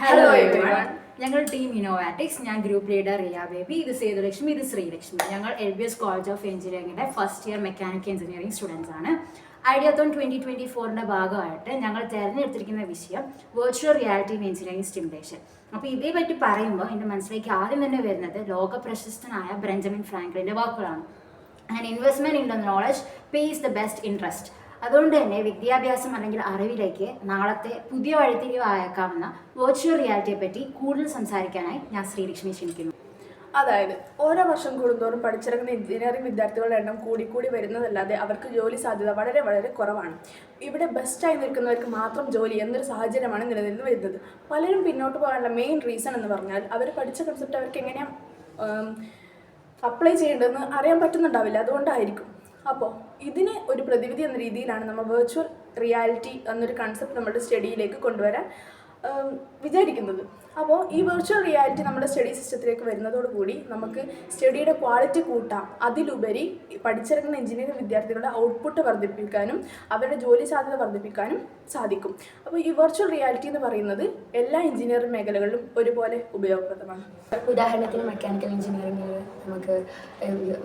Hello everyone. ഞങ്ങൾ team ഇന്നോവാറ്റിക്സ്. ഞാൻ group leader Riya baby. ഇത് സേതുലക്ഷ്മി, ഇത് ശ്രീലക്ഷ്മി. ഞങ്ങൾ LBS കോളേജ് ഓഫ് എഞ്ചിനീയറിംഗിന്റെ first year mechanical engineering students ആണ്. ഐഡിയാത്തോൺ 2024 ഭാഗമായിട്ട് ഞങ്ങൾ തിരഞ്ഞെടുത്തിരിക്കുന്ന വിഷയം virtual reality in engineering stimulation. അപ്പോൾ ഇതേപറ്റി പറയുമ്പോൾ എൻ്റെ മനസ്സിലേക്ക് ആദ്യം തന്നെ വരുന്നത് ലോക പ്രശസ്തനായ ബെഞ്ചമിൻ ഫ്രാങ്ക്ലിൻ്റെ വാക്കുകളാണ്. And investment in the knowledge pace the best interest. അതുകൊണ്ട് തന്നെ വിദ്യാഭ്യാസം അല്ലെങ്കിൽ അറിവിലേക്ക് നാളത്തെ പുതിയ വഴിത്തിരിവായേക്കാവുന്ന വെർച്വൽ റിയാലിറ്റിയെ പറ്റി കൂടുതൽ സംസാരിക്കാനായി ഞാൻ ശ്രീലക്ഷ്മി ക്ഷണിക്കുന്നു. അതായത് ഓരോ വർഷം കൂടുന്തോറും പഠിച്ചിറങ്ങുന്ന എഞ്ചിനീയറിംഗ് വിദ്യാർത്ഥികളുടെ എണ്ണം കൂടി വരുന്നതല്ലാതെ അവർക്ക് ജോലി സാധ്യത വളരെ കുറവാണ്. ഇവിടെ ബെസ്റ്റായി നിൽക്കുന്നവർക്ക് മാത്രം ജോലി എന്നൊരു സാഹചര്യമാണ് നിലനിന്ന് വരുന്നത്. പലരും പിന്നോട്ട് പോകാനുള്ള മെയിൻ റീസൺ എന്ന് പറഞ്ഞാൽ അവർ പഠിച്ച കൺസെപ്റ്റ് അവർക്ക് എങ്ങനെയാണ് അപ്ലൈ ചെയ്യേണ്ടതെന്ന് അറിയാൻ പറ്റുന്നുണ്ടാവില്ല. അതുകൊണ്ടായിരിക്കും. അപ്പോൾ ഇതിന് ഒരു പ്രതിവിധി എന്ന രീതിയിലാണ് നമ്മൾ വെർച്വൽ റിയാലിറ്റി എന്നൊരു കൺസെപ്റ്റ് നമ്മുടെ സ്റ്റഡിയിലേക്ക് കൊണ്ടുവരാൻ വിചാരിക്കുന്നത്. അപ്പോൾ ഈ വെർച്വൽ റിയാലിറ്റി നമ്മുടെ സ്റ്റഡി സിസ്റ്റത്തിലേക്ക് വരുന്നതോടുകൂടി നമുക്ക് സ്റ്റഡിയുടെ ക്വാളിറ്റി കൂട്ടാം. അതിലുപരി പഠിച്ചിറങ്ങുന്ന എഞ്ചിനീയറിംഗ് വിദ്യാർത്ഥികളുടെ ഔട്ട്പുട്ട് വർദ്ധിപ്പിക്കാനും അവരുടെ ജോലി സാധ്യത വർദ്ധിപ്പിക്കാനും സാധിക്കും. അപ്പോൾ ഈ വെർച്വൽ റിയാലിറ്റി എന്ന് പറയുന്നത് എല്ലാ എഞ്ചിനീയറിംഗ് മേഖലകളിലും ഒരുപോലെ ഉപയോഗപ്രദമാണ്. ഉദാഹരണത്തിന് മെക്കാനിക്കൽ എഞ്ചിനീയറിംഗിൽ നമുക്ക്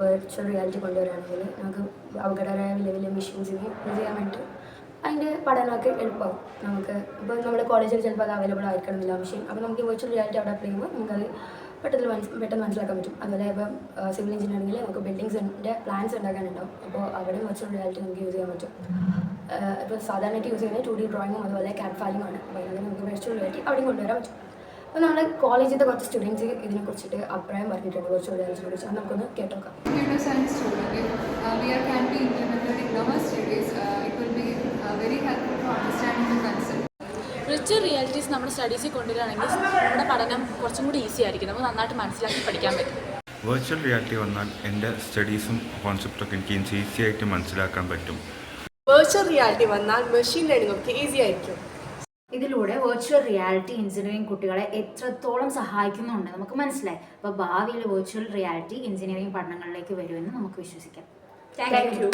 വെർച്വൽ റിയാലിറ്റി കൊണ്ടുവരികയാണെങ്കിൽ നമുക്ക് അപകടകരമായ വലിയ മെഷീൻസിനെ യൂസ് ചെയ്യാൻ വേണ്ടി അതിൻ്റെ പഠനമൊക്കെ എളുപ്പമാകും. നമുക്ക് ഇപ്പോൾ നമ്മുടെ കോളേജിൽ ചിലപ്പോൾ അത് അവൈലബിൾ ആയിരിക്കണമെന്നില്ല മെഷീൻ. അപ്പോൾ നമുക്ക് വെർച്വൽ റിയാലിറ്റി അവിടെ അപ്ലൈ ചെയ്യുമ്പോൾ നമുക്കത് പെട്ടെന്ന് മനസ്സിലാക്കാൻ പറ്റും. അതുപോലെ ഇപ്പം സിവിൽ എഞ്ചിനീയറിംഗിൽ നമുക്ക് ബിൽഡിങ്സിൻ്റെ പ്ലാൻസ് ഉണ്ടാക്കാനുണ്ടാവും. അപ്പോൾ അവിടെ വെർച്വൽ റിയാലിറ്റി നമുക്ക് യൂസ് ചെയ്യാൻ പറ്റും. ഇപ്പോൾ സാധാരണയായിട്ട് യൂസ് ചെയ്യുന്നത് 2D ഡ്രോയിങ്ങും അതുപോലെ CAD ഫയലിംഗ് ആണ്. അപ്പോൾ അതിനകത്ത് നമുക്ക് വെർച്വൽ റിയാലിറ്റി അവിടെയും കൊണ്ടുവരാൻ പറ്റും. അപ്പോൾ നമ്മുടെ കോളേജിലത്തെ കുറച്ച് സ്റ്റുഡൻസ് ഇതിനെക്കുറിച്ചിട്ട് അഭിപ്രായം പറഞ്ഞിട്ടുണ്ട് വെർച്വൽ റിയാലിറ്റിയെ കുറിച്ച്. അത് നമുക്കൊന്ന് കേട്ടോക്കാം. Computer science student, if VR can be implemented in our studies, it will be very helpful for understanding the concept. Virtual realities നമ്മുടെ സ്റ്റഡീസിൽ കൊണ്ടുവരികയാണെങ്കിൽ നമ്മുടെ പഠനം കുറച്ചും കൂടി ഈസി ആയിരിക്കും. നമുക്ക് നന്നായിട്ട് മനസ്സിലാക്കി പഠിക്കാൻ പറ്റും. വെർച്വൽ റിയാലിറ്റി വന്നാൽ എൻ്റെ സ്റ്റഡീസും കോൺസെപ്റ്റൊക്കെ എനിക്ക് ഈസി ആയിട്ട് മനസ്സിലാക്കാൻ പറ്റും. വെർച്വൽ റിയാലിറ്റി വന്നാൽ മെഷീൻ ലേണിംഗ് ഒക്കെ ഈസി ആയിരിക്കും. ഇതിലൂടെ വെർച്വൽ റിയാലിറ്റി എഞ്ചിനീയറിംഗ് കുട്ടികളെ എത്രത്തോളം സഹായിക്കുന്നുണ്ട് നമുക്ക് മനസ്സിലായി. അപ്പോൾ ഭാവിയിൽ വെർച്വൽ റിയാലിറ്റി എഞ്ചിനീയറിംഗ് പഠനങ്ങളിലേക്ക് വരുമെന്ന് നമുക്ക് വിശ്വസിക്കാം. Thank you.